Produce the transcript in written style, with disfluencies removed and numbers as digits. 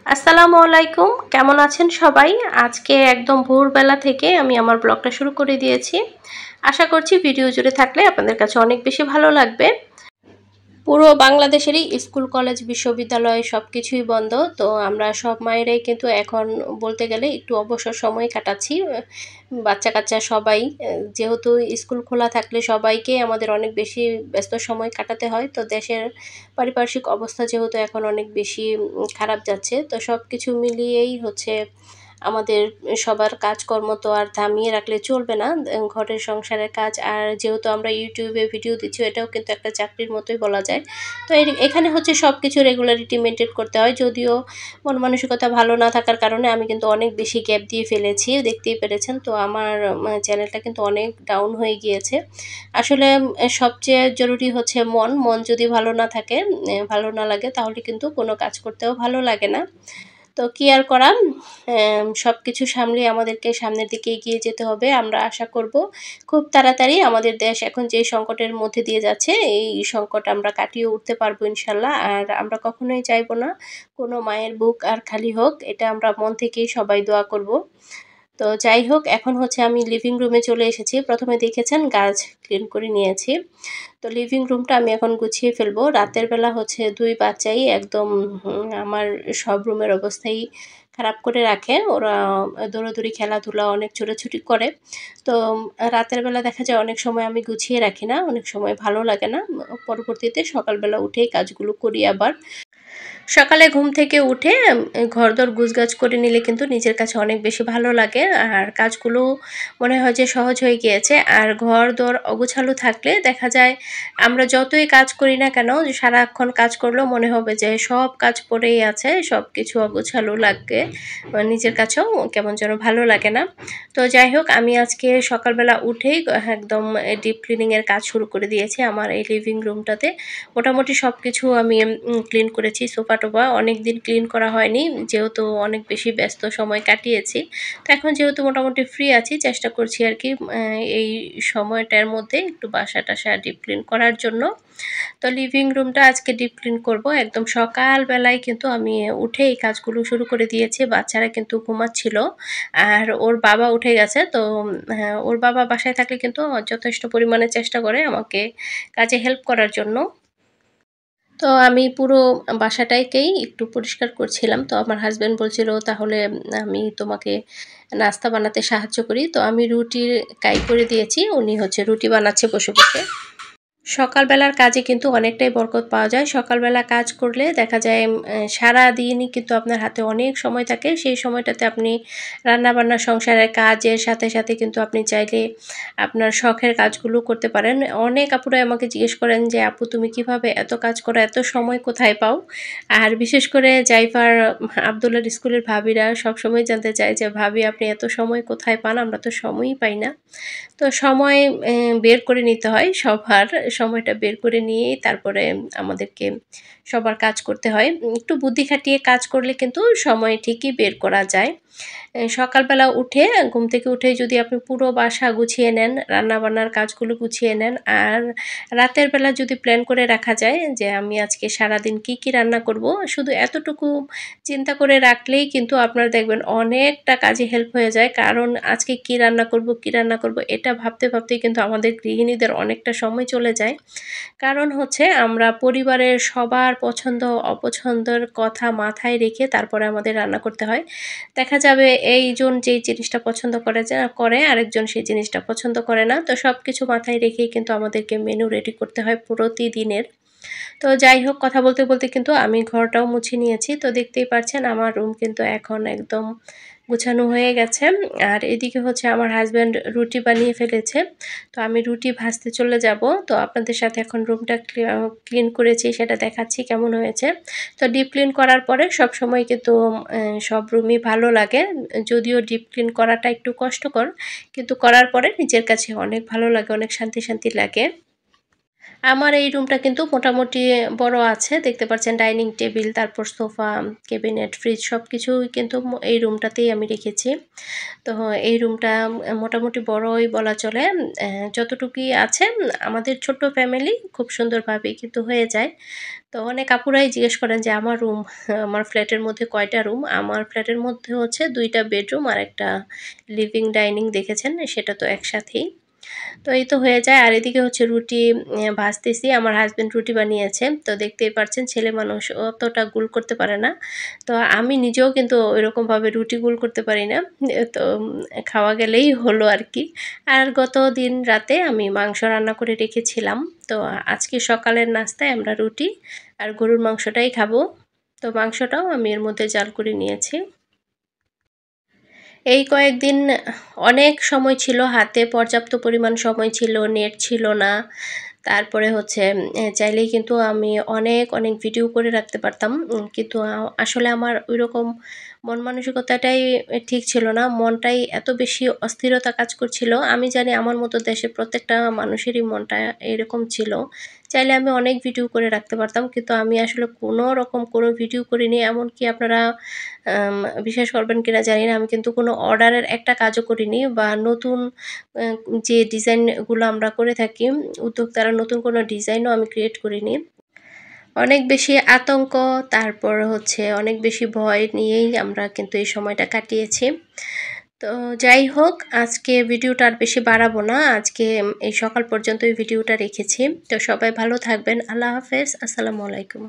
আসসালামু আলাইকুম, কেমন আছেন সবাই? আজকে একদম ভোরবেলা থেকে আমি আমার ব্লগটা শুরু করে দিয়েছি। আশা করছি ভিডিও জুড়ে থাকলে আপনাদের কাছে অনেক বেশি ভালো লাগবে। পুরো বাংলাদেশেরই স্কুল কলেজ বিশ্ববিদ্যালয় সব কিছুই বন্ধ। তো আমরা সব মায়েরাই কিন্তু এখন বলতে গেলে একটু অবসর সময় কাটাচ্ছি। বাচ্চা কাচ্চা সবাই যেহেতু স্কুল খোলা থাকলে সবাইকে আমাদের অনেক বেশি ব্যস্ত সময় কাটাতে হয়। তো দেশের পারিপার্শ্বিক অবস্থা যেহেতু এখন অনেক বেশি খারাপ যাচ্ছে, তো সব কিছু মিলিয়েই হচ্ছে আমাদের সবার কাজকর্ম তো আর থামিয়ে রাখলে চলবে না। ঘরের সংসারের কাজ, আর যেহেতু আমরা ইউটিউবে ভিডিও দিচ্ছি, এটাও কিন্তু একটা চাকরির মতোই বলা যায়। তো এখানে হচ্ছে সব কিছু রেগুলারিটি মেনটেন করতে হয়। যদিও মন মানসিকতা ভালো না থাকার কারণে আমি কিন্তু অনেক বেশি গ্যাপ দিয়ে ফেলেছি, দেখতেই পেরেছেন। তো আমার চ্যানেলটা কিন্তু অনেক ডাউন হয়ে গিয়েছে। আসলে সবচেয়ে জরুরি হচ্ছে মন। মন যদি ভালো না থাকে, ভালো না লাগে, তাহলে কিন্তু কোনো কাজ করতেও ভালো লাগে না। তো কি আর করা, সব কিছু সামলিয়ে আমাদেরকে সামনের দিকে এগিয়ে যেতে হবে। আমরা আশা করব খুব তাড়াতাড়ি আমাদের দেশ এখন যে সংকটের মধ্যে দিয়ে যাচ্ছে, এই সংকট আমরা কাটিয়ে উঠতে পারবো ইনশাল্লাহ। আর আমরা কখনোই চাইবো না কোনো মায়ের বুক আর খালি হোক, এটা আমরা মন থেকেই সবাই দোয়া করব। তো যাই হোক, এখন হচ্ছে আমি লিভিং রুমে চলে এসেছি। প্রথমে দেখেছেন গাছ ক্লিন করে নিয়েছি। তো লিভিং রুমটা আমি এখন গুছিয়ে ফেলবো। রাতের বেলা হচ্ছে দুই বাচ্চাই একদম আমার সব রুমের অবস্থাই খারাপ করে রাখে। ওরা দৌড়াদৌড়ি খেলাধুলা অনেক ছোটাছুটি করে। তো রাতের বেলা দেখা যায় অনেক সময় আমি গুছিয়ে রাখি না, অনেক সময় ভালো লাগে না। পরবর্তীতে সকালবেলা উঠেই কাজগুলো করি আবার। সকালে ঘুম থেকে উঠে ঘরদোর গুছগাছ করে নিলে কিন্তু নিজের কাছে অনেক বেশি ভালো লাগে, আর কাজগুলো মনে হয় যে সহজ হয়ে গিয়েছে। আর ঘরদোর অগোছালো থাকলে দেখা যায় আমরা যতই কাজ করি না কেন, যে সারাক্ষণ কাজ করলেও মনে হবে যে সব কাজ পড়েই আছে, সব কিছু অগোছালো লাগে, নিজের কাছেও কেমন যেন ভালো লাগে না। তো যাই হোক, আমি আজকে সকালবেলা উঠেই একদম ডিপ ক্লিনিংয়ের কাজ শুরু করে দিয়েছি আমার এই লিভিং রুমটাতে। মোটামুটি সব কিছু আমি ক্লিন করেছি। সোফা টোফা অনেক দিন ক্লিন করা হয়নি, যেহেতু অনেক বেশি ব্যস্ত সময় কাটিয়েছি। তো এখন যেহেতু মোটামুটি ফ্রি আছি, চেষ্টা করছি আর কি এই সময়টার মধ্যে একটু বাসা টাসা ডিপ ক্লিন করার জন্য। তো লিভিং রুমটা আজকে ডিপ ক্লিন করব একদম সকালবেলায়। কিন্তু আমি উঠে এই কাজগুলো শুরু করে দিয়েছি। বাচ্চারা কিন্তু ঘুমাচ্ছিল, আর ওর বাবা উঠে গেছে। তো ওর বাবা বাসায় থাকলে কিন্তু যথেষ্ট পরিমাণে চেষ্টা করে আমাকে কাজে হেল্প করার জন্য। তো আমি পুরো বাসাটাকেই একটু পরিষ্কার করছিলাম। তো আমার হাজব্যান্ড বলছিল, তাহলে আমি তোমাকে নাস্তা বানাতে সাহায্য করি। তো আমি রুটির কাই করে দিয়েছি, উনি হচ্ছে রুটি বানাচ্ছে বসে বসে। সকালবেলার কাজে কিন্তু অনেকটাই বরকত পাওয়া যায়। সকালবেলা কাজ করলে দেখা যায় সারাদিনই কিন্তু আপনার হাতে অনেক সময় থাকে। সেই সময়টাতে আপনি রান্নাবান্না, সংসারের কাজের সাথে সাথে কিন্তু আপনি চাইলে আপনার শখের কাজগুলো করতে পারেন। অনেক আপুরাই আমাকে জিজ্ঞেস করেন যে, আপু তুমি কিভাবে এত কাজ করো, এত সময় কোথায় পাও? আর বিশেষ করে জাইফার, আবদুল্লার স্কুলের ভাবিরা সবসময় জানতে চায় যে, ভাবি আপনি এত সময় কোথায় পান? আমরা তো সময়ই পাই না। তো সময় বের করে নিতে হয় সবার। সময়টা বের করে নিয়েই তারপরে আমাদেরকে সবার কাজ করতে হয়। একটু বুদ্ধি খাটিয়ে কাজ করলে কিন্তু সময় ঠিকই বের করা যায়। সকালবেলা উঠে, ঘুম থেকে উঠে যদি আপনি পুরো বাসা গুছিয়ে নেন, রান্নাবান্নার কাজগুলো গুছিয়ে নেন, আর রাতের বেলা যদি প্ল্যান করে রাখা যায় যে আমি আজকে সারাদিন কি কি রান্না করব, শুধু এতটুকু চিন্তা করে রাখলেই কিন্তু আপনারা দেখবেন অনেকটা কাজে হেল্প হয়ে যায়। কারণ আজকে কি রান্না করব, কি রান্না করব, এটা ভাবতে ভাবতেই কিন্তু আমাদের গৃহিণীদের অনেকটা সময় চলে যায়। কারণ হচ্ছে আমরা পরিবারের সবার পছন্দ অপছন্দের কথা মাথায় রেখে তারপরে আমাদের রান্না করতে হয়। দেখা যাবে এইজন যেই জিনিসটা পছন্দ করে আরেকজন সেই জিনিসটা পছন্দ করে না। তো সবকিছু মাথায় রেখেই কিন্তু আমাদেরকে মেনু রেডি করতে হয় প্রতিদিনের। তো যাই হোক, কথা বলতে বলতে কিন্তু আমি ঘরটাও মুছে নিয়েছি। তো দেখতেই পাচ্ছেন আমার রুম কিন্তু এখন একদম গুছানো হয়ে গেছে। আর এদিকে হচ্ছে আমার হাজব্যান্ড রুটি বানিয়ে ফেলেছে। তো আমি রুটি ভাজতে চলে যাব। তো আপনাদের সাথে এখন রুমটা ক্লিন করেছি সেটা দেখাচ্ছি কেমন হয়েছে। তো ডিপ ক্লিন করার পরে সবসময় কিন্তু সব রুমই ভালো লাগে। যদিও ডিপ ক্লিন করাটা একটু কষ্টকর, কিন্তু করার পরে নিজের কাছে অনেক ভালো লাগে, অনেক শান্তি শান্তি লাগে। আমার এই রুমটা কিন্তু মোটামুটি বড় আছে, দেখতে পাচ্ছেন ডাইনিং টেবিল, তারপর সোফা, ক্যাবিনেট, ফ্রিজ সব কিছুই কিন্তু এই রুমটাতেই আমি রেখেছি। তো এই রুমটা মোটামুটি বড়ই বলা চলে। যতটুকুই আছে আমাদের ছোট্ট ফ্যামিলি খুব সুন্দরভাবেই কিন্তু হয়ে যায়। তো অনেক আপুরাই জিজ্ঞেস করেন যে আমার রুম, আমার ফ্ল্যাটের মধ্যে কয়টা রুম? আমার ফ্ল্যাটের মধ্যে হচ্ছে ২টা বেডরুম আর একটা লিভিং ডাইনিং দেখেছেন, সেটা তো একসাথেই। তো এই তো হয়ে যায়। আর এদিকে হচ্ছে রুটি ভাজতেছি। আমার হাসব্যান্ড রুটি বানিয়েছে। তো দেখতেই পাচ্ছেন ছেলে মানুষ অতটা গোল করতে পারে না। তো আমি নিজেও কিন্তু ওইরকমভাবে রুটি গোল করতে পারি না। তো খাওয়া গেলেই হলো আরকি। আর গত দিন রাতে আমি মাংস রান্না করে রেখেছিলাম। তো আজকে সকালের নাস্তায় আমরা রুটি আর গরুর মাংসটাই খাবো। তো মাংসটাও আমি এর মধ্যে জাল করে নিয়েছি। এই কয়েকদিন অনেক সময় ছিল হাতে, পর্যাপ্ত পরিমাণ সময় ছিল, নেট ছিল না। তারপরে হচ্ছে চাইলেই কিন্তু আমি অনেক ভিডিও করে রাখতে পারতাম। কিন্তু আসলে আমার ওইরকম মন মানসিকতাটাই ঠিক ছিল না। মনটাই এত বেশি অস্থিরতা কাজ করছিল। আমি জানি আমার মতো দেশের প্রত্যেকটা মানুষেরই মনটা এরকম ছিল। চাইলে আমি অনেক ভিডিও করে রাখতে পারতাম। কিন্তু আমি আসলে কোনো রকম কোনো ভিডিও করিনি। এমনকি আপনারা আম বিশ্বাস করবেন কিনা জানি না, আমি কিন্তু কোনো অর্ডারের একটা কাজও করিনি বা নতুন আ যে ডিজাইনগুলো আমরা করে থাকি, উদ্যোক্তারা নতুন কোনো ডিজাইনও আমি ক্রিয়েট করিনি। অনেক বেশি আতঙ্ক, তারপর হচ্ছে অনেক বেশি ভয় নিয়েই আমরা কিন্তু এই সময়টা কাটিয়েছি। তো যাই হোক, আজকে ভিডিওটা আর বেশি বাড়াবো না। আজকে এই সকাল পর্যন্তই ভিডিওটা রেখেছি। তো সবাই ভালো থাকবেন। আল্লাহ হাফেজ। আসসালামু আলাইকুম।